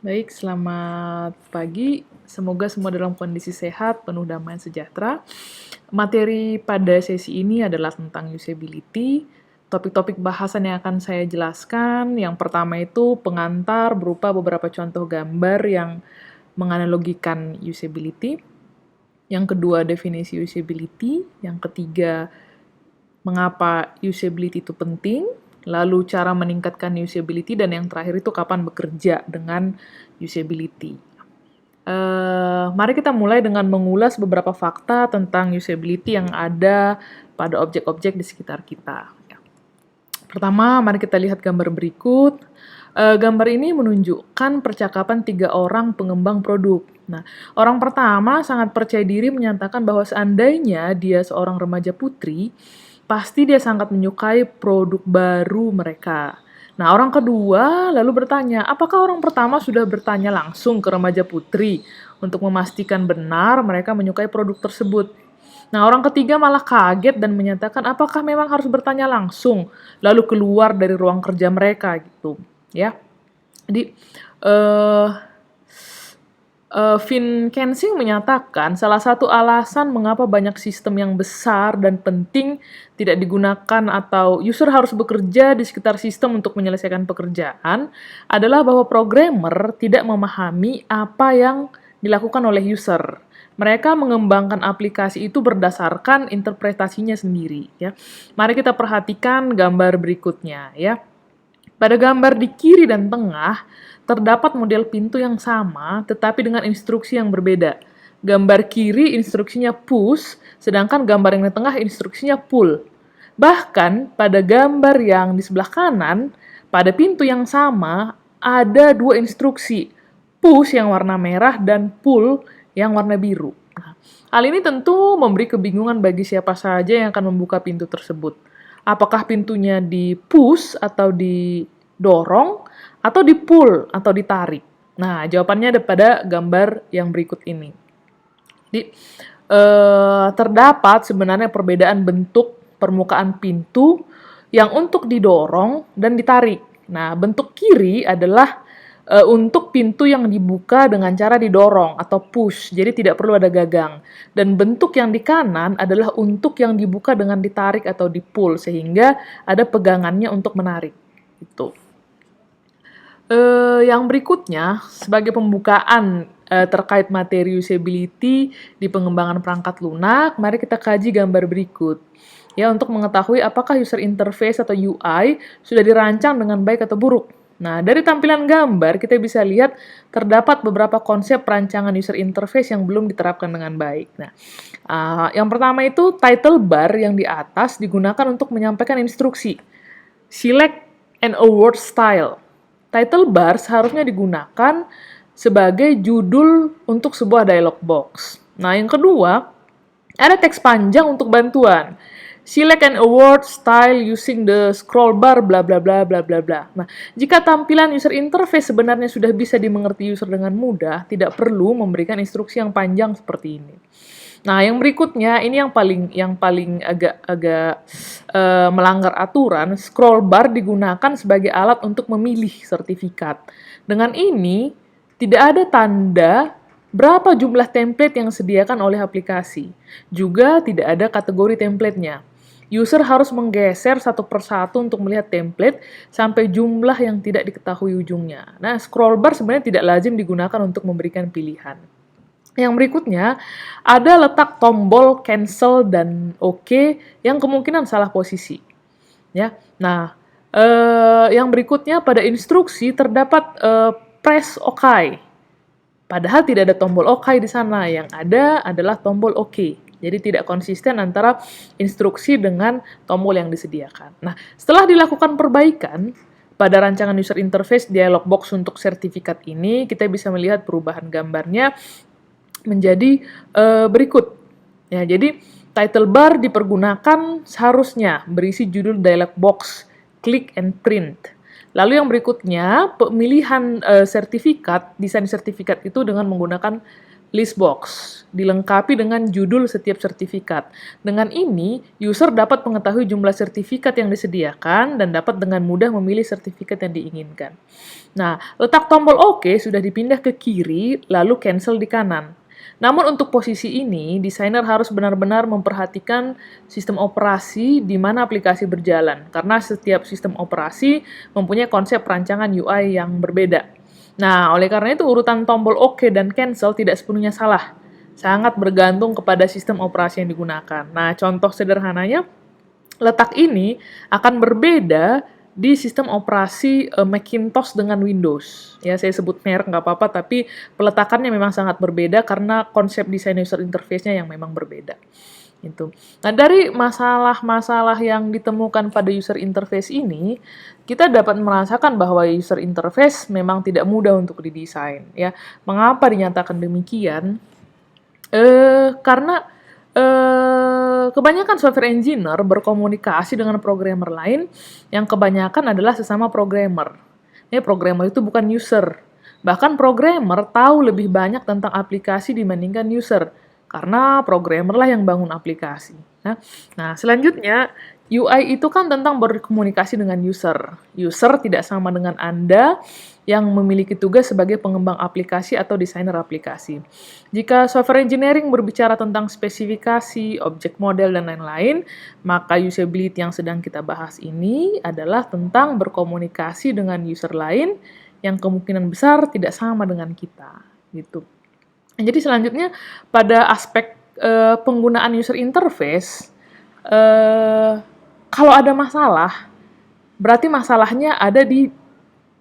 Baik, selamat pagi. Semoga semua dalam kondisi sehat, penuh damai sejahtera. Materi pada sesi ini adalah tentang usability. Topik-topik bahasan yang akan saya jelaskan, yang pertama itu pengantar berupa beberapa contoh gambar yang menganalogikan usability. Yang kedua, definisi usability. Yang ketiga, mengapa usability itu penting, lalu cara meningkatkan usability, dan yang terakhir itu kapan bekerja dengan usability. Mari kita mulai dengan mengulas beberapa fakta tentang usability yang ada pada objek-objek di sekitar kita. Pertama, mari kita lihat gambar berikut. Gambar ini menunjukkan percakapan 3 orang pengembang produk. Nah, orang pertama sangat percaya diri menyatakan bahwa seandainya dia seorang remaja putri, pasti dia sangat menyukai produk baru mereka. Nah, orang kedua lalu bertanya, apakah orang pertama sudah bertanya langsung ke remaja putri untuk memastikan benar mereka menyukai produk tersebut? Nah, orang ketiga malah kaget dan menyatakan apakah memang harus bertanya langsung, lalu keluar dari ruang kerja mereka gitu, ya. Jadi, eh Finn Kensing menyatakan salah satu alasan mengapa banyak sistem yang besar dan penting tidak digunakan atau user harus bekerja di sekitar sistem untuk menyelesaikan pekerjaan adalah bahwa programmer tidak memahami apa yang dilakukan oleh user. Mereka mengembangkan aplikasi itu berdasarkan interpretasinya sendiri, ya. Mari kita perhatikan gambar berikutnya, ya. Pada gambar di kiri dan tengah, terdapat model pintu yang sama, tetapi dengan instruksi yang berbeda. Gambar kiri instruksinya push, sedangkan gambar yang di tengah instruksinya pull. Bahkan, pada gambar yang di sebelah kanan, pada pintu yang sama, ada 2 instruksi, push yang warna merah dan pull yang warna biru. Nah, hal ini tentu memberi kebingungan bagi siapa saja yang akan membuka pintu tersebut. Apakah pintunya di push atau didorong, atau di pull atau ditarik? Nah, jawabannya ada pada gambar yang berikut ini. Jadi, terdapat sebenarnya perbedaan bentuk permukaan pintu yang untuk didorong dan ditarik. Nah, bentuk kiri adalah untuk pintu yang dibuka dengan cara didorong atau push, jadi tidak perlu ada gagang. Dan bentuk yang di kanan adalah untuk yang dibuka dengan ditarik atau di-pull, sehingga ada pegangannya untuk menarik. Itu. Yang berikutnya, sebagai pembukaan terkait materi usability di pengembangan perangkat lunak, mari kita kaji gambar berikut. Ya, untuk mengetahui apakah user interface atau UI sudah dirancang dengan baik atau buruk. Nah, dari tampilan gambar, kita bisa lihat terdapat beberapa konsep perancangan user interface yang belum diterapkan dengan baik. Nah, yang pertama itu title bar yang di atas digunakan untuk menyampaikan instruksi. Select an award style. Title bar seharusnya digunakan sebagai judul untuk sebuah dialog box. Nah, yang kedua, ada teks panjang untuk bantuan. Select an award style using the scroll bar bla bla bla bla bla bla. Nah, jika tampilan user interface sebenarnya sudah bisa dimengerti user dengan mudah, tidak perlu memberikan instruksi yang panjang seperti ini. Nah, yang berikutnya ini yang paling agak melanggar aturan. Scroll bar digunakan sebagai alat untuk memilih sertifikat. Dengan ini tidak ada tanda berapa jumlah template yang disediakan oleh aplikasi. Juga tidak ada kategori templatenya. User harus menggeser satu persatu untuk melihat template sampai jumlah yang tidak diketahui ujungnya. Nah, scroll bar sebenarnya tidak lazim digunakan untuk memberikan pilihan. Yang berikutnya, ada letak tombol cancel dan OK yang kemungkinan salah posisi. Ya, nah, yang berikutnya pada instruksi terdapat press OK. Padahal tidak ada tombol OK di sana, yang ada adalah tombol OK. Jadi tidak konsisten antara instruksi dengan tombol yang disediakan. Nah, setelah dilakukan perbaikan, pada rancangan user interface dialog box untuk sertifikat ini, kita bisa melihat perubahan gambarnya menjadi berikut. Ya, jadi title bar dipergunakan seharusnya berisi judul dialog box, click and print. Lalu yang berikutnya, pemilihan sertifikat, desain sertifikat itu dengan menggunakan list box, dilengkapi dengan judul setiap sertifikat. Dengan ini, user dapat mengetahui jumlah sertifikat yang disediakan dan dapat dengan mudah memilih sertifikat yang diinginkan. Nah, letak tombol OK sudah dipindah ke kiri, lalu cancel di kanan. Namun untuk posisi ini, desainer harus benar-benar memperhatikan sistem operasi di mana aplikasi berjalan, karena setiap sistem operasi mempunyai konsep perancangan UI yang berbeda. Nah, oleh karena itu urutan tombol OK dan cancel tidak sepenuhnya salah. Sangat bergantung kepada sistem operasi yang digunakan. Nah, contoh sederhananya, letak ini akan berbeda di sistem operasi Macintosh dengan Windows. Ya, saya sebut merek nggak apa-apa, tapi peletakannya memang sangat berbeda karena konsep desain user interface-nya yang memang berbeda. Itu. Nah, dari masalah-masalah yang ditemukan pada user interface ini, kita dapat merasakan bahwa user interface memang tidak mudah untuk didesain. Ya, mengapa dinyatakan demikian? Karena kebanyakan software engineer berkomunikasi dengan programmer lain yang kebanyakan adalah sesama programmer. Programmer itu bukan user. Bahkan programmer tahu lebih banyak tentang aplikasi dibandingkan user, karena programmer lah yang bangun aplikasi. Nah, selanjutnya, UI itu kan tentang berkomunikasi dengan user. User tidak sama dengan Anda yang memiliki tugas sebagai pengembang aplikasi atau desainer aplikasi. Jika software engineering berbicara tentang spesifikasi, objek model, dan lain-lain, maka usability yang sedang kita bahas ini adalah tentang berkomunikasi dengan user lain yang kemungkinan besar tidak sama dengan kita. Gitu. Jadi selanjutnya, pada aspek penggunaan user interface, kalau ada masalah, berarti masalahnya ada di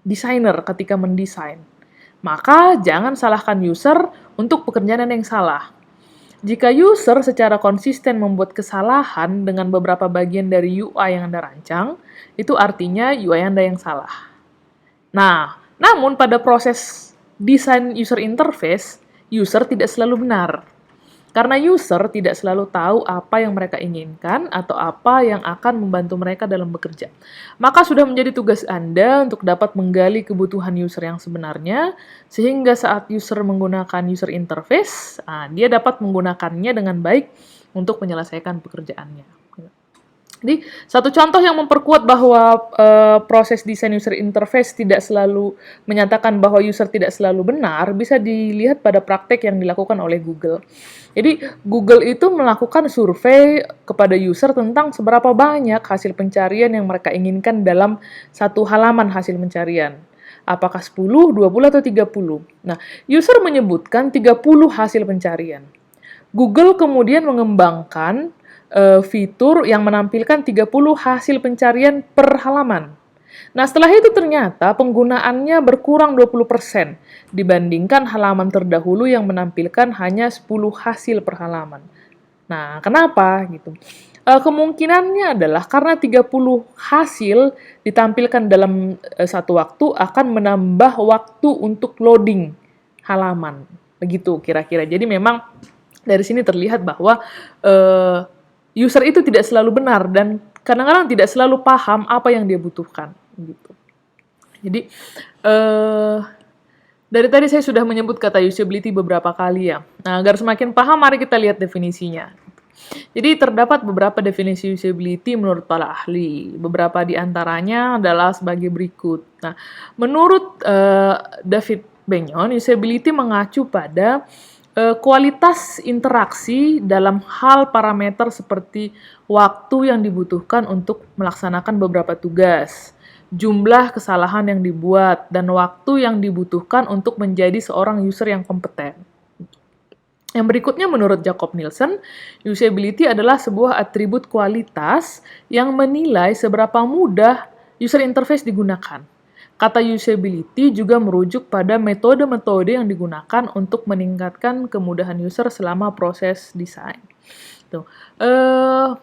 desainer ketika mendesain. Maka jangan salahkan user untuk pekerjaan yang salah. Jika user secara konsisten membuat kesalahan dengan beberapa bagian dari UI yang Anda rancang, itu artinya UI Anda yang salah. Nah, namun pada proses desain user interface, user tidak selalu benar. Karena user tidak selalu tahu apa yang mereka inginkan atau apa yang akan membantu mereka dalam bekerja. Maka sudah menjadi tugas Anda untuk dapat menggali kebutuhan user yang sebenarnya, sehingga saat user menggunakan user interface, dia dapat menggunakannya dengan baik untuk menyelesaikan pekerjaannya. Jadi, satu contoh yang memperkuat bahwa proses desain user interface tidak selalu menyatakan bahwa user tidak selalu benar, bisa dilihat pada praktek yang dilakukan oleh Google. Jadi, Google itu melakukan survei kepada user tentang seberapa banyak hasil pencarian yang mereka inginkan dalam satu halaman hasil pencarian. Apakah 10, 20, atau 30? Nah, user menyebutkan 30 hasil pencarian. Google kemudian mengembangkan fitur yang menampilkan 30 hasil pencarian per halaman. Nah, setelah itu ternyata penggunaannya berkurang 20% dibandingkan halaman terdahulu yang menampilkan hanya 10 hasil per halaman. Nah, kenapa gitu? Kemungkinannya adalah karena 30 hasil ditampilkan dalam satu waktu akan menambah waktu untuk loading halaman. Begitu kira-kira. Jadi memang dari sini terlihat bahwa user itu tidak selalu benar dan kadang-kadang tidak selalu paham apa yang dia butuhkan. Gitu. Jadi, dari tadi saya sudah menyebut kata usability beberapa kali ya. Nah, agar semakin paham, mari kita lihat definisinya. Jadi, terdapat beberapa definisi usability menurut para ahli. Beberapa di antaranya adalah sebagai berikut. Nah, menurut David Benyon, usability mengacu pada kualitas interaksi dalam hal parameter seperti waktu yang dibutuhkan untuk melaksanakan beberapa tugas, jumlah kesalahan yang dibuat, dan waktu yang dibutuhkan untuk menjadi seorang user yang kompeten. Yang berikutnya menurut Jacob Nielsen, usability adalah sebuah atribut kualitas yang menilai seberapa mudah user interface digunakan. Kata usability juga merujuk pada metode-metode yang digunakan untuk meningkatkan kemudahan user selama proses desain.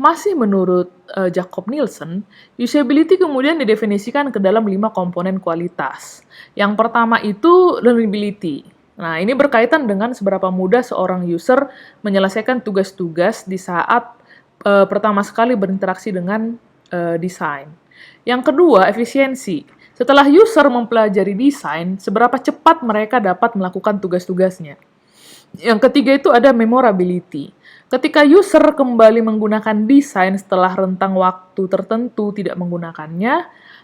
Masih menurut Jacob Nielsen, usability kemudian didefinisikan ke dalam 5 komponen kualitas. Yang pertama itu learnability. Nah, ini berkaitan dengan seberapa mudah seorang user menyelesaikan tugas-tugas di saat pertama sekali berinteraksi dengan desain. Yang kedua, efisiensi. Setelah user mempelajari desain, seberapa cepat mereka dapat melakukan tugas-tugasnya. Yang ketiga itu ada memorability. Ketika user kembali menggunakan desain setelah rentang waktu tertentu tidak menggunakannya,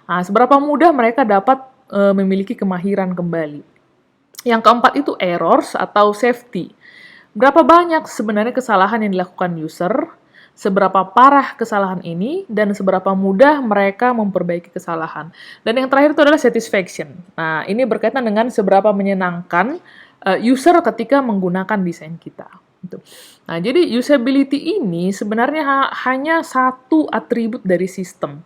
nah, seberapa mudah mereka dapat memiliki kemahiran kembali. Yang keempat itu errors atau safety. Berapa banyak sebenarnya kesalahan yang dilakukan user, seberapa parah kesalahan ini, dan seberapa mudah mereka memperbaiki kesalahan. Dan yang terakhir itu adalah satisfaction. Nah, ini berkaitan dengan seberapa menyenangkan user ketika menggunakan desain kita. Gitu. Nah, jadi usability ini sebenarnya hanya satu atribut dari sistem.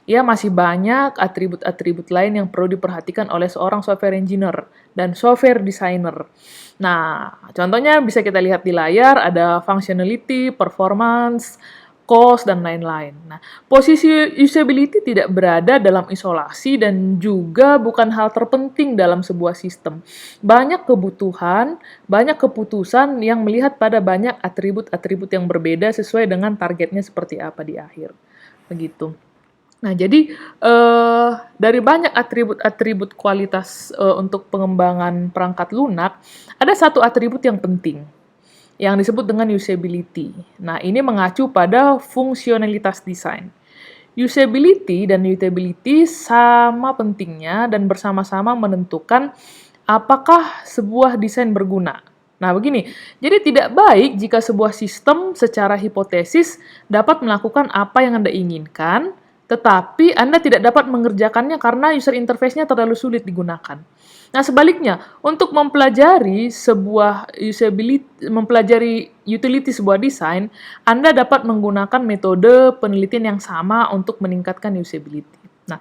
Ya, masih banyak atribut-atribut lain yang perlu diperhatikan oleh seorang software engineer dan software designer. Nah, contohnya bisa kita lihat di layar, ada functionality, performance, cost, dan lain-lain. Nah, posisi usability tidak berada dalam isolasi dan juga bukan hal terpenting dalam sebuah sistem. Banyak kebutuhan, banyak keputusan yang melihat pada banyak atribut-atribut yang berbeda sesuai dengan targetnya seperti apa di akhir. Begitu. Nah, jadi dari banyak atribut-atribut kualitas untuk pengembangan perangkat lunak, ada satu atribut yang penting, yang disebut dengan usability. Nah, ini mengacu pada fungsionalitas desain. Usability dan utability sama pentingnya dan bersama-sama menentukan apakah sebuah desain berguna. Nah, begini, jadi tidak baik jika sebuah sistem secara hipotesis dapat melakukan apa yang Anda inginkan, tetapi Anda tidak dapat mengerjakannya karena user interface-nya terlalu sulit digunakan. Nah, sebaliknya, untuk mempelajari utility sebuah desain, Anda dapat menggunakan metode penelitian yang sama untuk meningkatkan usability. Nah,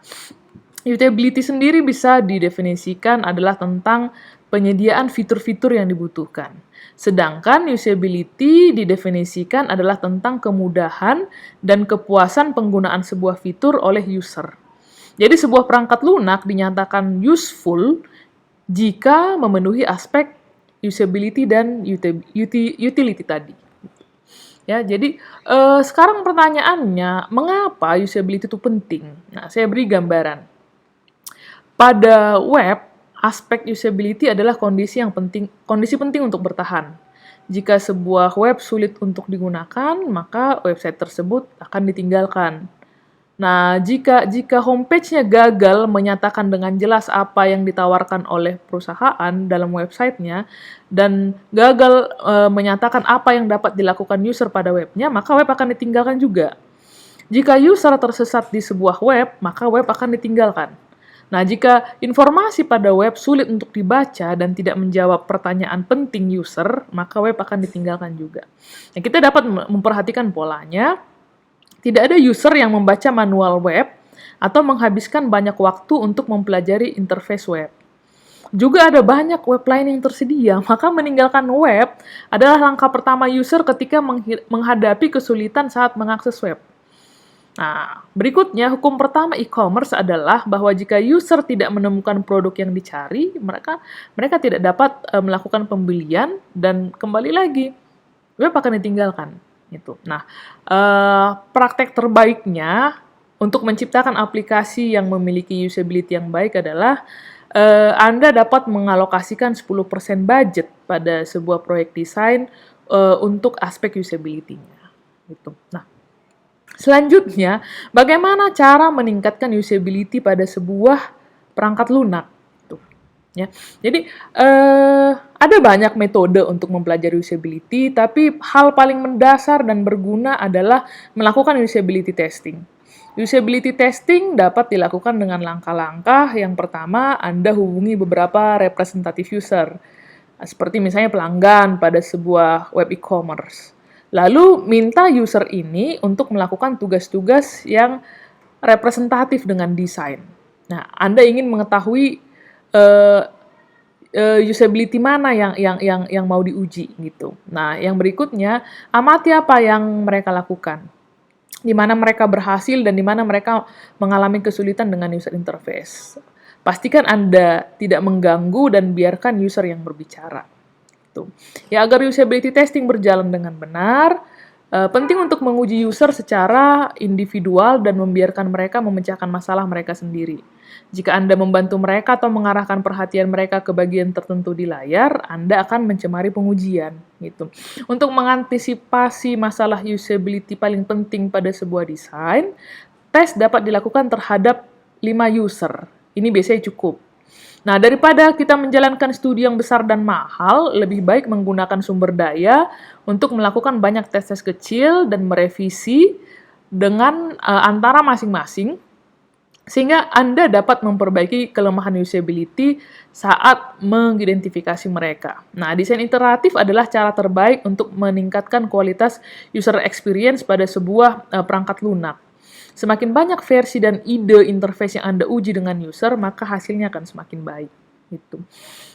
usability sendiri bisa didefinisikan adalah tentang penyediaan fitur-fitur yang dibutuhkan. Sedangkan usability didefinisikan adalah tentang kemudahan dan kepuasan penggunaan sebuah fitur oleh user. Jadi sebuah perangkat lunak dinyatakan useful jika memenuhi aspek usability dan utility tadi. Ya, jadi sekarang pertanyaannya, mengapa usability itu penting? Nah, saya beri gambaran. Pada web, aspek usability adalah kondisi penting untuk bertahan. Jika sebuah web sulit untuk digunakan, maka website tersebut akan ditinggalkan. Nah, jika homepage-nya gagal menyatakan dengan jelas apa yang ditawarkan oleh perusahaan dalam website-nya dan gagal menyatakan apa yang dapat dilakukan user pada webnya, maka web akan ditinggalkan juga. Jika user tersesat di sebuah web, maka web akan ditinggalkan. Nah, jika informasi pada web sulit untuk dibaca dan tidak menjawab pertanyaan penting user, maka web akan ditinggalkan juga. Nah, kita dapat memperhatikan polanya. Tidak ada user yang membaca manual web atau menghabiskan banyak waktu untuk mempelajari interface web. Juga ada banyak web lain yang tersedia, maka meninggalkan web adalah langkah pertama user ketika menghadapi kesulitan saat mengakses web. Nah, berikutnya, hukum pertama e-commerce adalah bahwa jika user tidak menemukan produk yang dicari, mereka tidak dapat melakukan pembelian dan kembali lagi, web akan ditinggalkan. Gitu. Nah, praktek terbaiknya untuk menciptakan aplikasi yang memiliki usability yang baik adalah Anda dapat mengalokasikan 10% budget pada sebuah proyek desain untuk aspek usability-nya. Gitu. Nah, selanjutnya, bagaimana cara meningkatkan usability pada sebuah perangkat lunak? Ya, jadi ada banyak metode untuk mempelajari usability, tapi hal paling mendasar dan berguna adalah melakukan usability testing. Usability testing dapat dilakukan dengan langkah-langkah. Yang pertama, Anda hubungi beberapa representatif user, seperti misalnya pelanggan pada sebuah web e-commerce. Lalu minta user ini untuk melakukan tugas-tugas yang representatif dengan desain. Nah, Anda ingin mengetahui usability mana yang mau diuji gitu. Nah, yang berikutnya, amati apa yang mereka lakukan, di mana mereka berhasil dan di mana mereka mengalami kesulitan dengan user interface. Pastikan Anda tidak mengganggu dan biarkan user yang berbicara. Gitu. Ya, agar usability testing berjalan dengan benar, penting untuk menguji user secara individual dan membiarkan mereka memecahkan masalah mereka sendiri. Jika Anda membantu mereka atau mengarahkan perhatian mereka ke bagian tertentu di layar, Anda akan mencemari pengujian. Gitu. Untuk mengantisipasi masalah usability paling penting pada sebuah desain, tes dapat dilakukan terhadap 5 user. Ini biasanya cukup. Nah, daripada kita menjalankan studi yang besar dan mahal, lebih baik menggunakan sumber daya untuk melakukan banyak tes-tes kecil dan merevisi dengan antara masing-masing, sehingga Anda dapat memperbaiki kelemahan usability saat mengidentifikasi mereka. Nah, desain iteratif adalah cara terbaik untuk meningkatkan kualitas user experience pada sebuah perangkat lunak. Semakin banyak versi dan ide interface yang Anda uji dengan user, maka hasilnya akan semakin baik. Gitu.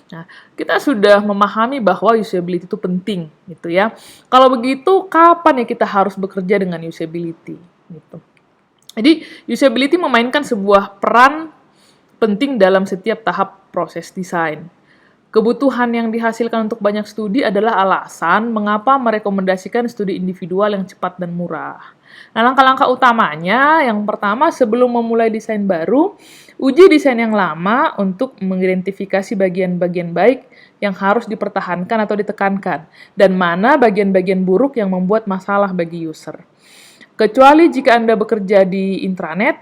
Nah, kita sudah memahami bahwa usability itu penting, gitu ya. Kalau begitu, kapan ya kita harus bekerja dengan usability? Gitu. Jadi, usability memainkan sebuah peran penting dalam setiap tahap proses desain. Kebutuhan yang dihasilkan untuk banyak studi adalah alasan mengapa merekomendasikan studi individual yang cepat dan murah. Nah, langkah-langkah utamanya, yang pertama, sebelum memulai desain baru, uji desain yang lama untuk mengidentifikasi bagian-bagian baik yang harus dipertahankan atau ditekankan, dan mana bagian-bagian buruk yang membuat masalah bagi user. Kecuali jika Anda bekerja di intranet,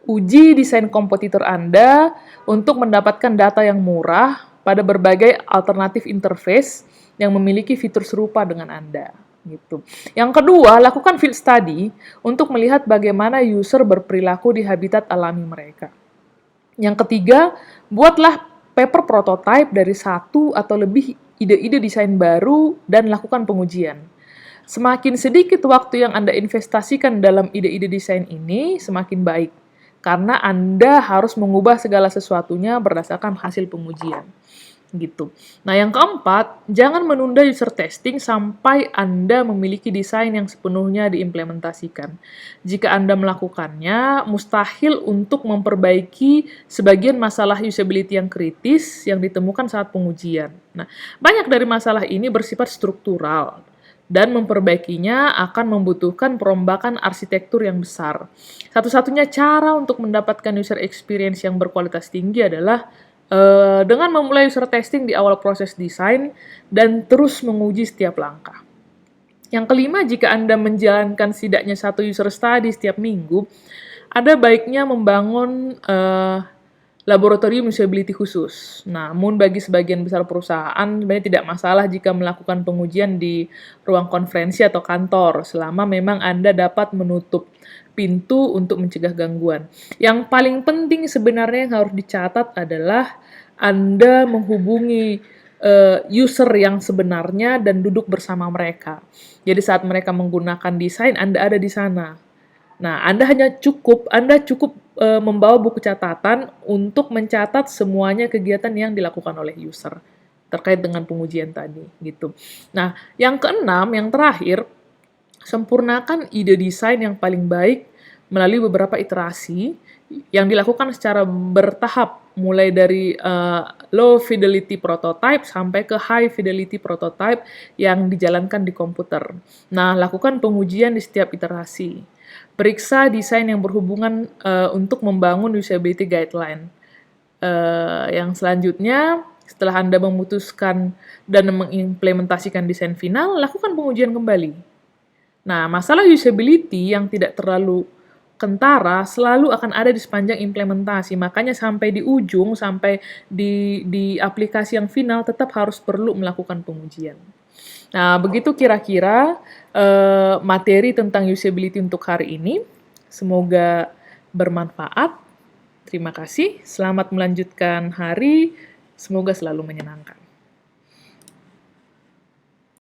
uji desain kompetitor Anda untuk mendapatkan data yang murah pada berbagai alternatif interface yang memiliki fitur serupa dengan Anda. Gitu. Yang kedua, lakukan field study untuk melihat bagaimana user berperilaku di habitat alami mereka. Yang ketiga, buatlah paper prototype dari satu atau lebih ide-ide desain baru dan lakukan pengujian. Semakin sedikit waktu yang Anda investasikan dalam ide-ide desain ini, semakin baik. Karena Anda harus mengubah segala sesuatunya berdasarkan hasil pengujian. Gitu. Nah, yang keempat, jangan menunda user testing sampai Anda memiliki desain yang sepenuhnya diimplementasikan. Jika Anda melakukannya, mustahil untuk memperbaiki sebagian masalah usability yang kritis yang ditemukan saat pengujian. Nah, banyak dari masalah ini bersifat struktural, dan memperbaikinya akan membutuhkan perombakan arsitektur yang besar. Satu-satunya cara untuk mendapatkan user experience yang berkualitas tinggi adalah dengan memulai user testing di awal proses desain dan terus menguji setiap langkah. Yang kelima, jika Anda menjalankan setidaknya satu user study setiap minggu, ada baiknya membangun laboratorium usability khusus. Namun bagi sebagian besar perusahaan, sebenarnya tidak masalah jika melakukan pengujian di ruang konferensi atau kantor, selama memang Anda dapat menutup pintu untuk mencegah gangguan. Yang paling penting sebenarnya yang harus dicatat adalah Anda menghubungi user yang sebenarnya dan duduk bersama mereka. Jadi saat mereka menggunakan desain, Anda ada di sana. Nah, Anda cukup membawa buku catatan untuk mencatat semuanya kegiatan yang dilakukan oleh user terkait dengan pengujian tadi, gitu. Nah, yang keenam, yang terakhir, sempurnakan ide desain yang paling baik melalui beberapa iterasi yang dilakukan secara bertahap, mulai dari low fidelity prototype sampai ke high fidelity prototype yang dijalankan di komputer. Nah, lakukan pengujian di setiap iterasi. Periksa desain yang berhubungan untuk membangun usability guideline. Yang selanjutnya, setelah Anda memutuskan dan mengimplementasikan desain final, lakukan pengujian kembali. Nah, masalah usability yang tidak terlalu kentara selalu akan ada di sepanjang implementasi. Makanya sampai di ujung, sampai di aplikasi yang final, tetap harus perlu melakukan pengujian. Nah, begitu kira-kira materi tentang usability untuk hari ini. Semoga bermanfaat. Terima kasih. Selamat melanjutkan hari. Semoga selalu menyenangkan.